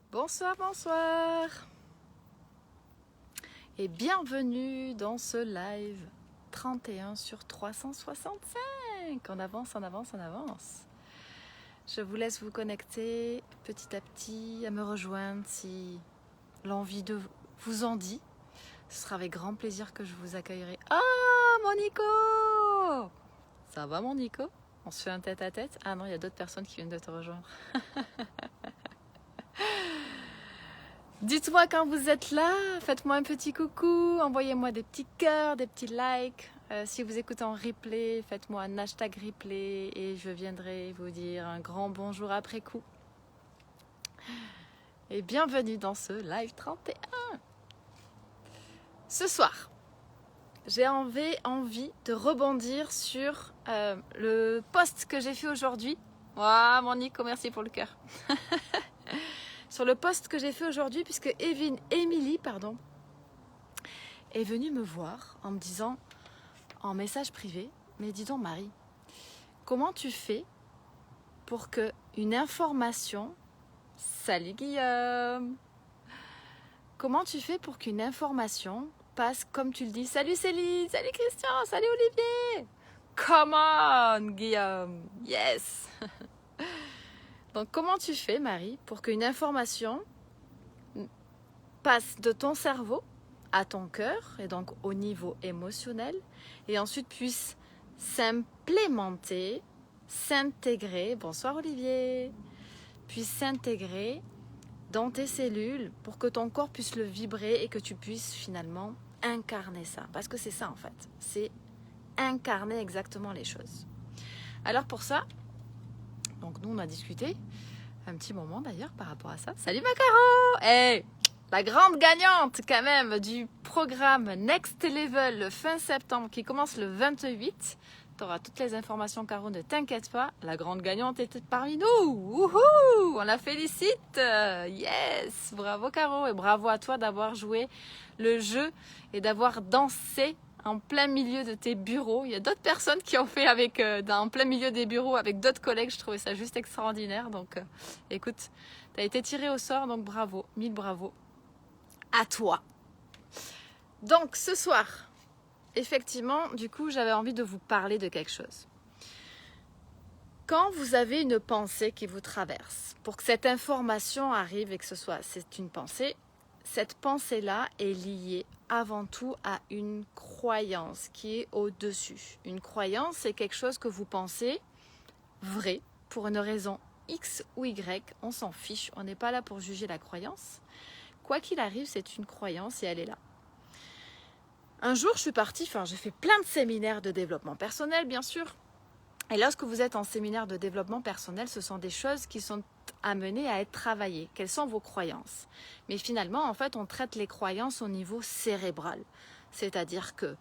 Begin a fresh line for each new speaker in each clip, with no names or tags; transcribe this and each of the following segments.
Bonsoir, bonsoir et bienvenue dans ce live 31 sur 365. On avance, on avance, on avance. Je vous laisse vous connecter petit à petit, à me rejoindre si l'envie de vous en dit. Ce sera avec grand plaisir que je vous accueillerai. Ah, mon Nico! Ça va mon Nico? On se fait un tête-à-tête? Ah non, il y a d'autres personnes qui viennent de te rejoindre. Dites-moi quand vous êtes là, faites-moi un petit coucou, envoyez-moi des petits cœurs, des petits likes. Si vous écoutez en replay, faites-moi un hashtag replay et je viendrai vous dire un grand bonjour après coup. Et bienvenue dans ce live 31. Ce soir, j'ai envie de rebondir sur le post que j'ai fait aujourd'hui. Waouh, mon Nico, merci pour le cœur. Sur le post que j'ai fait aujourd'hui, puisque Émilie est venue me voir en me disant, en message privé, mais dis donc Marie, comment tu fais pour que une information, salut Guillaume, comment tu fais pour qu'une information passe comme tu le dis, salut Céline, salut Christian, salut Olivier, come on Guillaume, yes. Donc comment tu fais Marie pour qu'une information passe de ton cerveau à ton cœur et donc au niveau émotionnel et ensuite puisse s'implémenter, s'intégrer, bonsoir Olivier, puisse s'intégrer dans tes cellules pour que ton corps puisse le vibrer et que tu puisses finalement incarner ça. Parce que c'est ça en fait, c'est incarner exactement les choses. Alors pour ça, donc nous on a discuté un petit moment d'ailleurs par rapport à ça. Salut Macaro! Hey, la grande gagnante quand même du programme Next Level le fin septembre qui commence le 28. Tu auras toutes les informations Caro, ne t'inquiète pas. La grande gagnante était parmi nous. Wouhou! On la félicite. Yes! Bravo Caro et bravo à toi d'avoir joué le jeu et d'avoir dansé en plein milieu de tes bureaux. Il y a d'autres personnes qui ont fait en plein milieu des bureaux avec d'autres collègues. Je trouvais ça juste extraordinaire. Donc, écoute, tu as été tiré au sort, donc bravo, 1000 bravo à toi. Donc, ce soir, effectivement, du coup, j'avais envie de vous parler de quelque chose. Quand vous avez une pensée qui vous traverse, pour que cette information arrive et que c'est une pensée, cette pensée-là est liée avant tout à une croyance qui est au-dessus. Une croyance, c'est quelque chose que vous pensez vrai pour une raison X ou Y. On s'en fiche, on n'est pas là pour juger la croyance. Quoi qu'il arrive, c'est une croyance et elle est là. Un jour, j'ai fait plein de séminaires de développement personnel, bien sûr. Et lorsque vous êtes en séminaire de développement personnel, ce sont des choses qui sont amenées à être travaillées. Quelles sont vos croyances? Mais finalement, en fait, on traite les croyances au niveau cérébral. C'est-à-dire que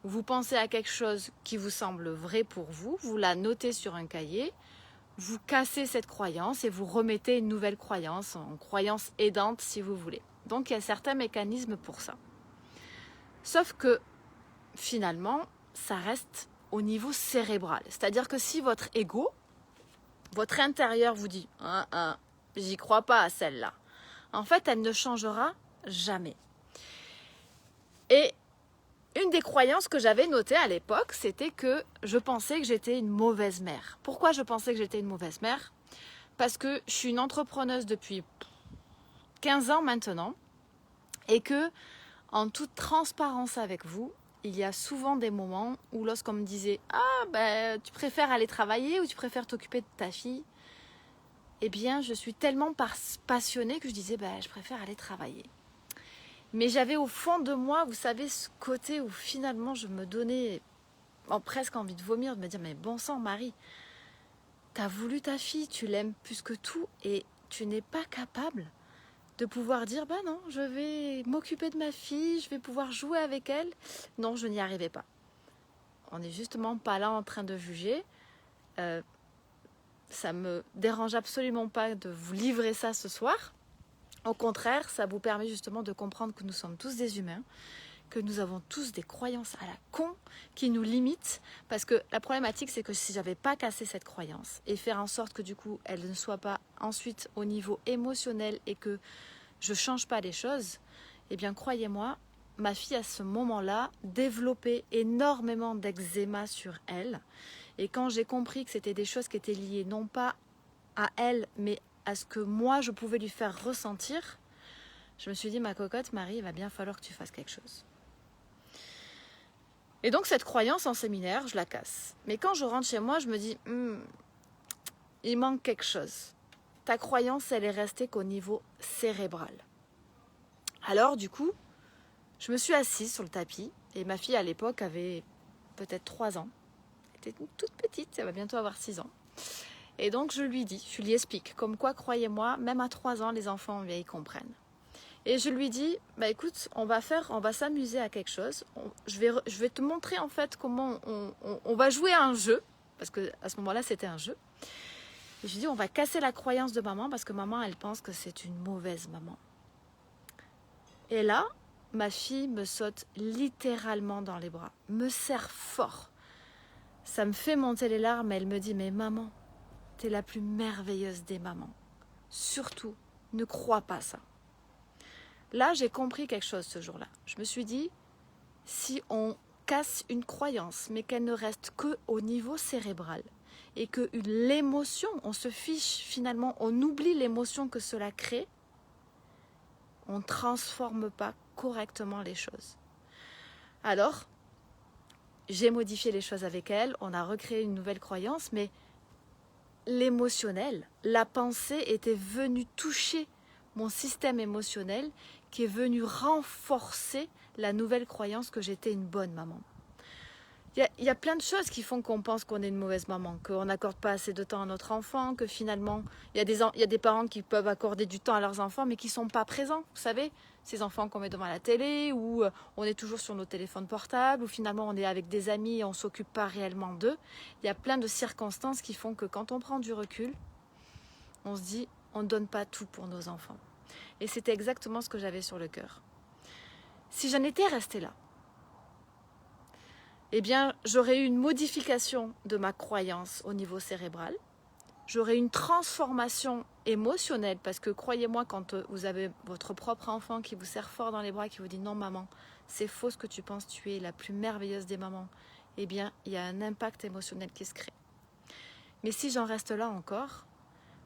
vous pensez à quelque chose qui vous semble vrai pour vous, vous la notez sur un cahier, vous cassez cette croyance et vous remettez une nouvelle croyance, en croyance aidante si vous voulez. Donc, il y a certains mécanismes pour ça. Sauf que, finalement, ça reste au niveau cérébral. C'est-à-dire que si votre ego, votre intérieur vous dit « j'y crois pas à celle-là », en fait, elle ne changera jamais. Et une des croyances que j'avais notées à l'époque, c'était que je pensais que j'étais une mauvaise mère. Pourquoi je pensais que j'étais une mauvaise mère? Parce que je suis une entrepreneuse depuis 15 ans maintenant et que, en toute transparence avec vous, il y a souvent des moments où lorsqu'on me disait « Ah, ben, tu préfères aller travailler ou tu préfères t'occuper de ta fille ?» Eh bien, je suis tellement passionnée que je disais « Je préfère aller travailler. » Mais j'avais au fond de moi, vous savez, ce côté où finalement je me donnais presque envie de vomir, de me dire « Mais bon sang, Marie, t'as voulu ta fille, tu l'aimes plus que tout et tu n'es pas capable de pouvoir dire « non, je vais m'occuper de ma fille, je vais pouvoir jouer avec elle. » Non, je n'y arrivais pas. On n'est justement pas là en train de juger. Ça me dérange absolument pas de vous livrer ça ce soir. Au contraire, ça vous permet justement de comprendre que nous sommes tous des humains, que nous avons tous des croyances à la con qui nous limitent, parce que la problématique c'est que si j'avais pas cassé cette croyance et faire en sorte que du coup elle ne soit pas ensuite au niveau émotionnel et que je change pas les choses, eh bien croyez-moi, ma fille à ce moment-là développait énormément d'eczéma sur elle, et quand j'ai compris que c'était des choses qui étaient liées non pas à elle mais à ce que moi je pouvais lui faire ressentir, je me suis dit, ma cocotte Marie, il va bien falloir que tu fasses quelque chose. Et donc cette croyance en séminaire, je la casse. Mais quand je rentre chez moi, je me dis, il manque quelque chose. Ta croyance, elle est restée qu'au niveau cérébral. Alors du coup, je me suis assise sur le tapis, et ma fille à l'époque avait peut-être 3 ans. Elle était toute petite, elle va bientôt avoir 6 ans. Et donc je lui explique, comme quoi, croyez-moi, même à 3 ans, les enfants, ils comprennent. Et je lui dis, bah écoute, on va s'amuser à quelque chose. Je vais te montrer en fait comment on va jouer à un jeu, parce que à ce moment-là c'était un jeu. Et je lui dis, on va casser la croyance de maman parce que maman, elle pense que c'est une mauvaise maman. Et là, ma fille me saute littéralement dans les bras, me serre fort. Ça me fait monter les larmes. Elle me dit, mais maman, t'es la plus merveilleuse des mamans. Surtout, ne crois pas ça. Là, j'ai compris quelque chose ce jour-là. Je me suis dit, si on casse une croyance, mais qu'elle ne reste qu'au niveau cérébral, et que l'émotion, on se fiche finalement, on oublie l'émotion que cela crée, on ne transforme pas correctement les choses. Alors, j'ai modifié les choses avec elle, on a recréé une nouvelle croyance, mais l'émotionnel, la pensée était venue toucher mon système émotionnel qui est venu renforcer la nouvelle croyance que j'étais une bonne maman. Il y a plein de choses qui font qu'on pense qu'on est une mauvaise maman, qu'on n'accorde pas assez de temps à notre enfant, que finalement, il y a des parents qui peuvent accorder du temps à leurs enfants, mais qui ne sont pas présents. Vous savez, ces enfants qu'on met devant la télé, ou on est toujours sur nos téléphones portables, ou finalement on est avec des amis et on ne s'occupe pas réellement d'eux. Il y a plein de circonstances qui font que quand on prend du recul, on se dit, on ne donne pas tout pour nos enfants. Et c'était exactement ce que j'avais sur le cœur. Si j'en étais restée là, eh bien, j'aurais eu une modification de ma croyance au niveau cérébral. J'aurais une transformation émotionnelle, parce que croyez-moi, quand vous avez votre propre enfant qui vous serre fort dans les bras, qui vous dit « Non maman, c'est faux ce que tu penses, tu es la plus merveilleuse des mamans », eh bien, il y a un impact émotionnel qui se crée. Mais si j'en reste là encore,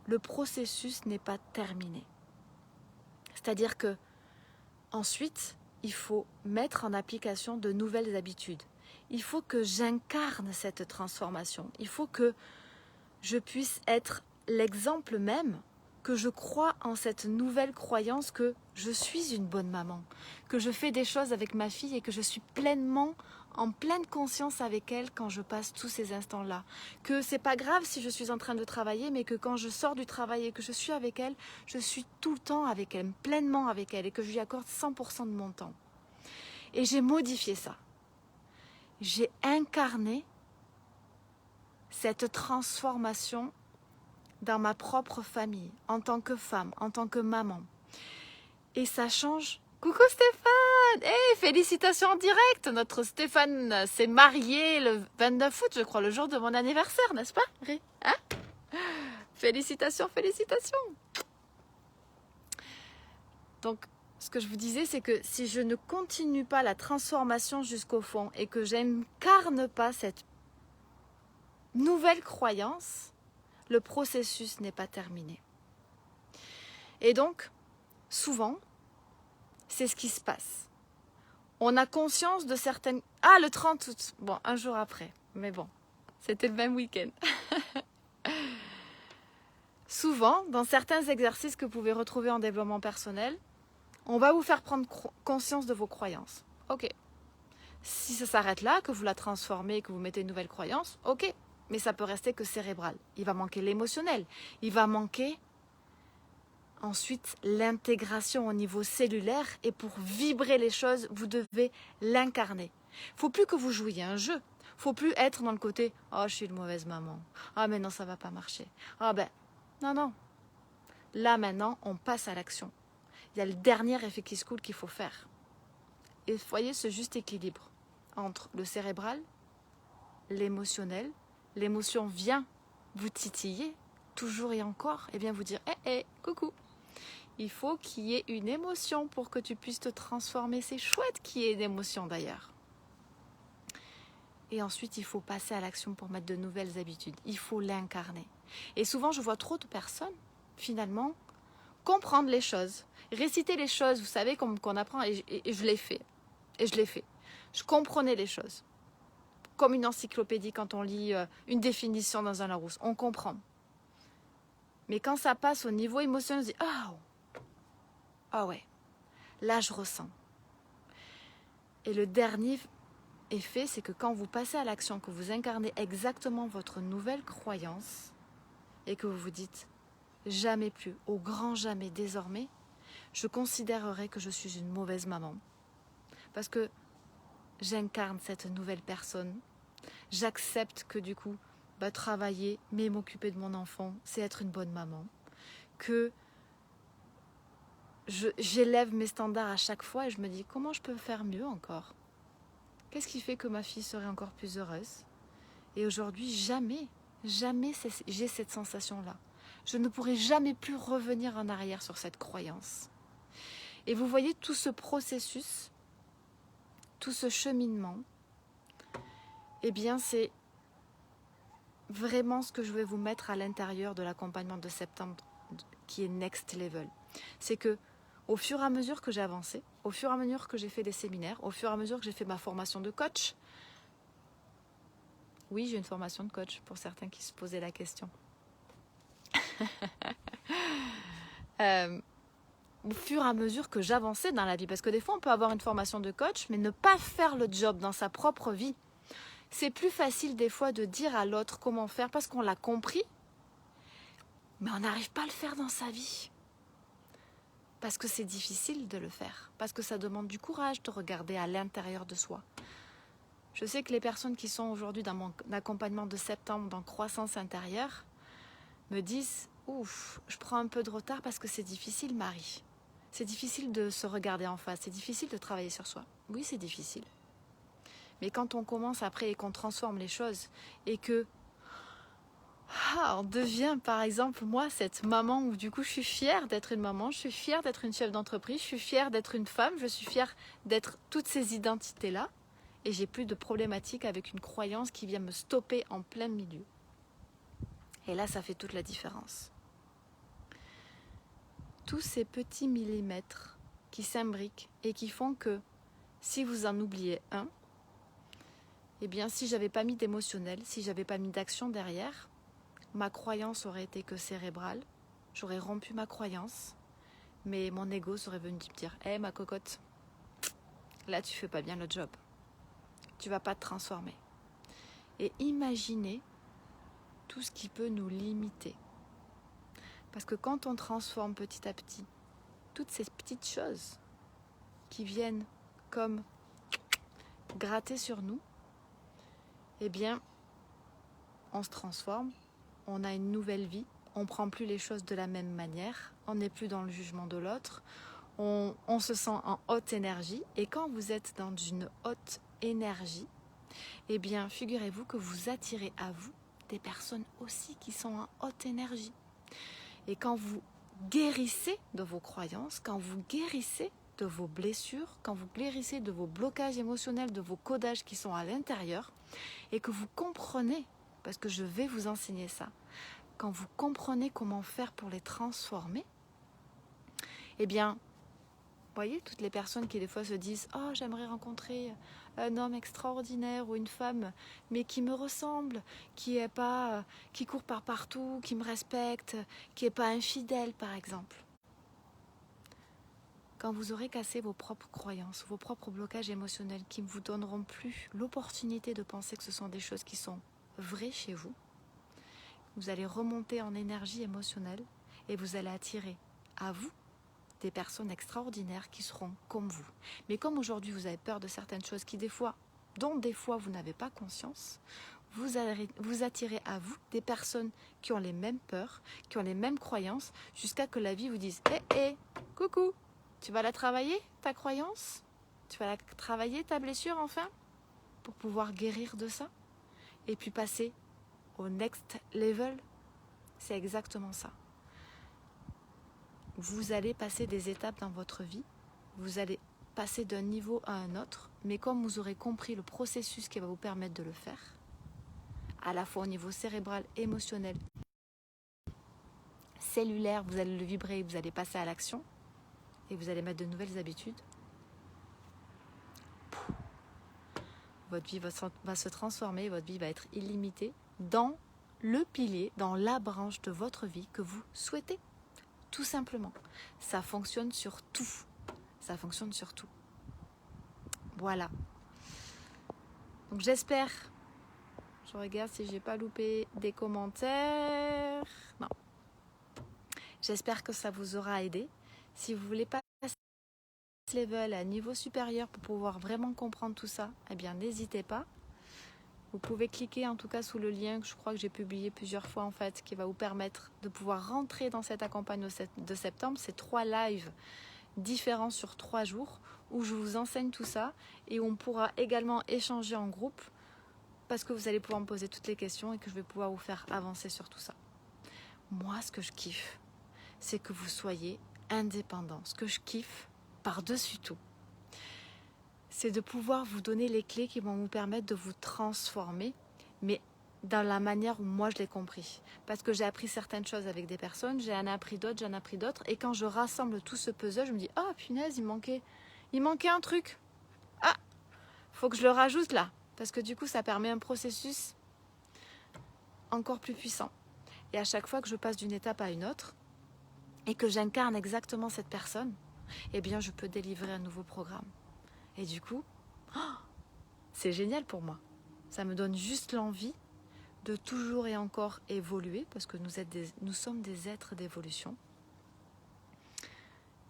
le processus n'est pas terminé. C'est-à-dire que ensuite, il faut mettre en application de nouvelles habitudes. Il faut que j'incarne cette transformation. Il faut que je puisse être l'exemple même, que je crois en cette nouvelle croyance que je suis une bonne maman, que je fais des choses avec ma fille et que je suis en pleine conscience avec elle quand je passe tous ces instants-là. Que c'est pas grave si je suis en train de travailler, mais que quand je sors du travail et que je suis avec elle, je suis tout le temps avec elle, pleinement avec elle, et que je lui accorde 100% de mon temps. Et j'ai modifié ça. J'ai incarné cette transformation dans ma propre famille, en tant que femme, en tant que maman. Et ça change. Coucou Stéphane! Hey, félicitations en direct! Notre Stéphane s'est marié le 29 août, je crois, le jour de mon anniversaire, n'est-ce pas? Hein? Félicitations, félicitations! Donc, ce que je vous disais, c'est que si je ne continue pas la transformation jusqu'au fond et que j'incarne pas cette nouvelle croyance, le processus n'est pas terminé. Et donc, souvent, c'est ce qui se passe. On a conscience de certaines... Ah, le 30 août, bon, un jour après, mais bon, c'était le même week-end. Souvent, dans certains exercices que vous pouvez retrouver en développement personnel, on va vous faire prendre conscience de vos croyances. Ok. Si ça s'arrête là, que vous la transformez, que vous mettez une nouvelle croyance, ok. Mais ça peut rester que cérébral. Il va manquer l'émotionnel. Il va manquer ensuite l'intégration au niveau cellulaire. Et pour vibrer les choses, vous devez l'incarner. Il ne faut plus que vous jouiez un jeu. Il ne faut plus être dans le côté « Oh, je suis une mauvaise maman. Ah, mais non, ça ne va pas marcher. Ah ben, non, non. » Là, maintenant, on passe à l'action. Il y a le dernier effet qui se coule qu'il faut faire. Et voyez ce juste équilibre entre le cérébral, l'émotionnel. L'émotion vient vous titiller, toujours et encore, et bien vous dire « hé, coucou !» Il faut qu'il y ait une émotion pour que tu puisses te transformer. C'est chouette qu'il y ait une émotion d'ailleurs. Et ensuite, il faut passer à l'action pour mettre de nouvelles habitudes. Il faut l'incarner. Et souvent, je vois trop de personnes, finalement, comprendre les choses, réciter les choses, vous savez, comme qu'on apprend, et je l'ai fait. Et je l'ai fait. Je comprenais les choses. Comme une encyclopédie quand on lit une définition dans un Larousse. On comprend. Mais quand ça passe au niveau émotionnel, on se dit « Ah ouais, là je ressens. » Et le dernier effet, c'est que quand vous passez à l'action, que vous incarnez exactement votre nouvelle croyance et que vous vous dites « Jamais plus, au grand jamais, désormais, je considérerai que je suis une mauvaise maman. » Parce que j'incarne cette nouvelle personne. J'accepte que du coup, travailler, mais m'occuper de mon enfant, c'est être une bonne maman. Que j'élève mes standards à chaque fois et je me dis comment je peux faire mieux encore. Qu'est-ce qui fait que ma fille serait encore plus heureuse? Et aujourd'hui, jamais j'ai cette sensation-là. Je ne pourrai jamais plus revenir en arrière sur cette croyance. Et vous voyez tout ce processus, tout ce cheminement, eh bien c'est vraiment ce que je vais vous mettre à l'intérieur de l'accompagnement de septembre qui est Next Level. C'est que au fur et à mesure que j'ai avancé, au fur et à mesure que j'ai fait des séminaires, au fur et à mesure que j'ai fait ma formation de coach, oui, j'ai une formation de coach pour certains qui se posaient la question. Au fur et à mesure que j'avançais dans la vie, parce que des fois on peut avoir une formation de coach, mais ne pas faire le job dans sa propre vie. C'est plus facile des fois de dire à l'autre comment faire parce qu'on l'a compris, mais on n'arrive pas à le faire dans sa vie. Parce que c'est difficile de le faire, parce que ça demande du courage de regarder à l'intérieur de soi. Je sais que les personnes qui sont aujourd'hui dans mon accompagnement de septembre dans croissance intérieure me disent « Ouf, je prends un peu de retard parce que c'est difficile, Marie. C'est difficile de se regarder en face, c'est difficile de travailler sur soi. » Oui, c'est difficile. Mais quand on commence après et qu'on transforme les choses et que on devient par exemple moi cette maman où du coup je suis fière d'être une maman, je suis fière d'être une chef d'entreprise, je suis fière d'être une femme, je suis fière d'être toutes ces identités-là et j'ai plus de problématiques avec une croyance qui vient me stopper en plein milieu. Et là ça fait toute la différence. Tous ces petits millimètres qui s'imbriquent et qui font que si vous en oubliez un, eh bien si j'avais pas mis d'émotionnel, si j'avais pas mis d'action derrière, ma croyance aurait été que cérébrale, j'aurais rompu ma croyance, mais mon ego serait venu me dire « Hé ma cocotte, là tu fais pas bien le job, tu vas pas te transformer. » Et imaginez tout ce qui peut nous limiter. Parce que quand on transforme petit à petit toutes ces petites choses qui viennent comme gratter sur nous, eh bien on se transforme. On a une nouvelle vie, on ne prend plus les choses de la même manière, on n'est plus dans le jugement de l'autre, on se sent en haute énergie. Et quand vous êtes dans une haute énergie, eh bien, figurez-vous que vous attirez à vous des personnes aussi qui sont en haute énergie. Et quand vous guérissez de vos croyances, quand vous guérissez de vos blessures, quand vous guérissez de vos blocages émotionnels, de vos codages qui sont à l'intérieur, et que vous comprenez, parce que je vais vous enseigner ça. Quand vous comprenez comment faire pour les transformer, eh bien, vous voyez, toutes les personnes qui des fois se disent « Oh, j'aimerais rencontrer un homme extraordinaire ou une femme, mais qui me ressemble, qui court par partout, qui me respecte, qui n'est pas infidèle, par exemple. » Quand vous aurez cassé vos propres croyances, vos propres blocages émotionnels qui ne vous donneront plus l'opportunité de penser que ce sont des choses qui sont vraies chez vous, vous allez remonter en énergie émotionnelle et vous allez attirer à vous des personnes extraordinaires qui seront comme vous. Mais comme aujourd'hui vous avez peur de certaines choses dont des fois vous n'avez pas conscience, vous attirez à vous des personnes qui ont les mêmes peurs, qui ont les mêmes croyances, jusqu'à que la vie vous dise « Hé, coucou, tu vas la travailler, ta croyance ? Tu vas travailler ta blessure enfin pour pouvoir guérir de ça et puis passer au next level. C'est exactement ça. Vous allez passer des étapes dans votre vie. Vous allez passer d'un niveau à un autre. Mais comme vous aurez compris le processus qui va vous permettre de le faire, à la fois au niveau cérébral, émotionnel, cellulaire, vous allez le vibrer, vous allez passer à l'action et vous allez mettre de nouvelles habitudes. Votre vie va se transformer, votre vie va être illimitée dans le pilier, dans la branche de votre vie que vous souhaitez. Tout simplement. Ça fonctionne sur tout. Ça fonctionne sur tout. Voilà. Donc j'espère, je regarde si j'ai pas loupé des commentaires. Non. J'espère que ça vous aura aidé. Si vous voulez passer ce level à un niveau supérieur pour pouvoir vraiment comprendre tout ça, eh bien n'hésitez pas. Vous pouvez cliquer en tout cas sous le lien que je crois que j'ai publié plusieurs fois en fait, qui va vous permettre de pouvoir rentrer dans cet accompagnement de septembre. C'est 3 lives différents sur 3 jours où je vous enseigne tout ça et où on pourra également échanger en groupe parce que vous allez pouvoir me poser toutes les questions et que je vais pouvoir vous faire avancer sur tout ça. Moi, ce que je kiffe, c'est que vous soyez indépendants. Ce que je kiffe par-dessus tout, c'est de pouvoir vous donner les clés qui vont vous permettre de vous transformer, mais dans la manière où moi je l'ai compris. Parce que j'ai appris certaines choses avec des personnes, j'en ai appris d'autres, et quand je rassemble tout ce puzzle, je me dis « Ah, punaise, il manquait un truc. Ah, faut que je le rajoute là. » Parce que du coup, ça permet un processus encore plus puissant. Et à chaque fois que je passe d'une étape à une autre, et que j'incarne exactement cette personne, eh bien, je peux délivrer un nouveau programme. Et du coup, c'est génial pour moi. Ça me donne juste l'envie de toujours et encore évoluer parce que nous sommes des êtres d'évolution.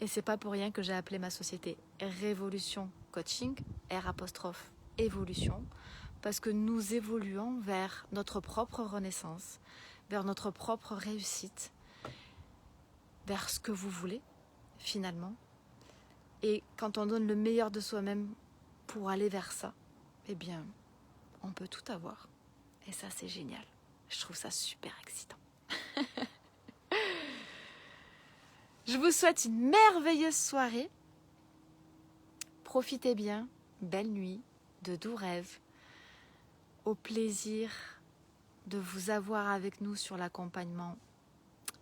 Et c'est pas pour rien que j'ai appelé ma société Révolution Coaching, R''Évolution, parce que nous évoluons vers notre propre renaissance, vers notre propre réussite, vers ce que vous voulez finalement. Et quand on donne le meilleur de soi-même pour aller vers ça, eh bien, on peut tout avoir. Et ça, c'est génial. Je trouve ça super excitant. Je vous souhaite une merveilleuse soirée. Profitez bien. Belle nuit, de doux rêves. Au plaisir de vous avoir avec nous sur l'accompagnement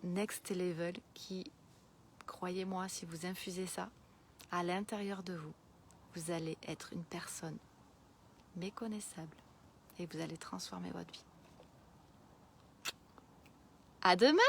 Next Level qui, croyez-moi, si vous infusez ça à l'intérieur de vous, vous allez être une personne méconnaissable et vous allez transformer votre vie. À demain!